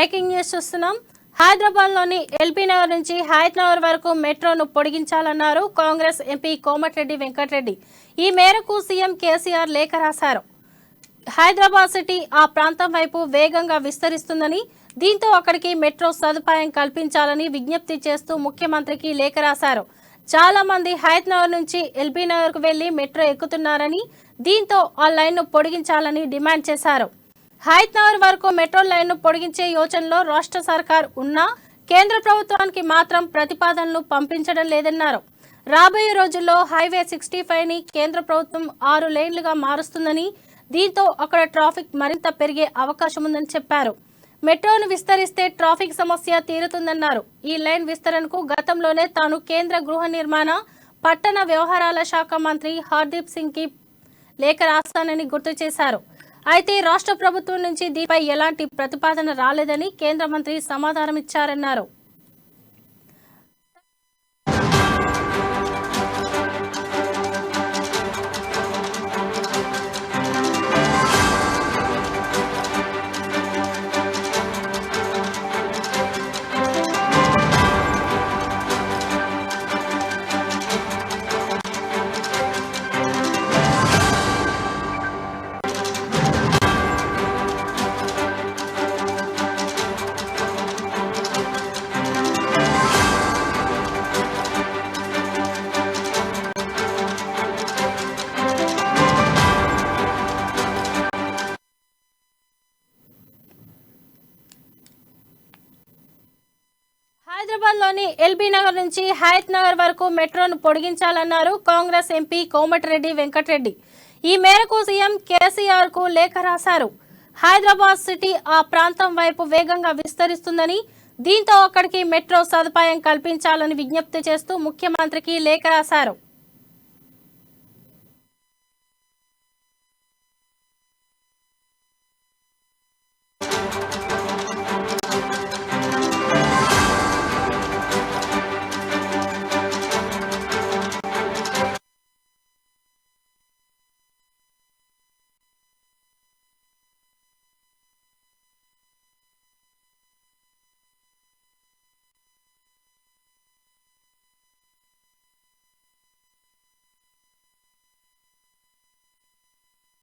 Breaking news చూస్తున్నాం. హైదరాబాద్లోని LB Nagar నుంచి హయత్ నగర్ వరకు మెట్రోను పొడిగించాలన్నారు కాంగ్రెస్ ఎంపీ కోమటిరెడ్డి వెంకటరెడ్డి. ఈ మేరకు సీఎం కేసీఆర్ లేఖ రాశారు. హైదరాబాద్ సిటీ ఆ ప్రాంతం వైపు వేగంగా విస్తరిస్తుందని, దీంతో అక్కడికి మెట్రో సదుపాయం కల్పించాలని విజ్ఞప్తి చేస్తూ ముఖ్యమంత్రికి లేఖ రాశారు. చాలా మంది హయత్ నగర్ నుంచి ఎల్బీ నగర్ కు వెళ్లి మెట్రో ఎక్కుతున్నారని, దీంతో ఆ లైన్ను పొడిగించాలని డిమాండ్ చేశారు. హయత్ నగర్ వరకు మెట్రో లైన్ను పొడిగించే యోచనలో రాష్ట్ర సర్కార్ ఉన్నా కేంద్ర ప్రభుత్వానికి మాత్రం ప్రతిపాదనలు పంపించడం లేదన్నారు. రాబోయే రోజుల్లో హైవే 65ని కేంద్ర ప్రభుత్వం 6 లేన్లుగా మారుస్తుందని, దీంతో అక్కడ ట్రాఫిక్ మరింత పెరిగే అవకాశం ఉందని చెప్పారు. మెట్రోను విస్తరిస్తే ట్రాఫిక్ సమస్య తీరుతుందన్నారు. ఈ లైన్ విస్తరణకు గతంలోనే తాను కేంద్ర గృహ నిర్మాణ, పట్టణ వ్యవహారాల శాఖ మంత్రి హర్దీప్ సింగ్ కి లేఖ రాస్తానని గుర్తు చేశారు. అయితే రాష్ట్ర ప్రభుత్వం నుంచి దీనిపై ఎలాంటి ప్రతిపాదన రాలేదని కేంద్ర మంత్రి సమాధానం ఇచ్చారన్నారు. హైదరాబాద్లోని ఎల్బీ నగర్ నుంచి హయత్ నగర్ వరకు మెట్రోను పొడిగించాలన్నారు కాంగ్రెస్ ఎంపీ కోమటిరెడ్డి వెంకటరెడ్డి. ఈ మేరకు సీఎం కేసీఆర్ కు లేఖ రాశారు. హైదరాబాద్ సిటీ ఆ ప్రాంతం వైపు వేగంగా విస్తరిస్తుందని, దీంతో అక్కడికి మెట్రో సదుపాయం కల్పించాలని విజ్ఞప్తి చేస్తూ ముఖ్యమంత్రికి లేఖ రాశారు.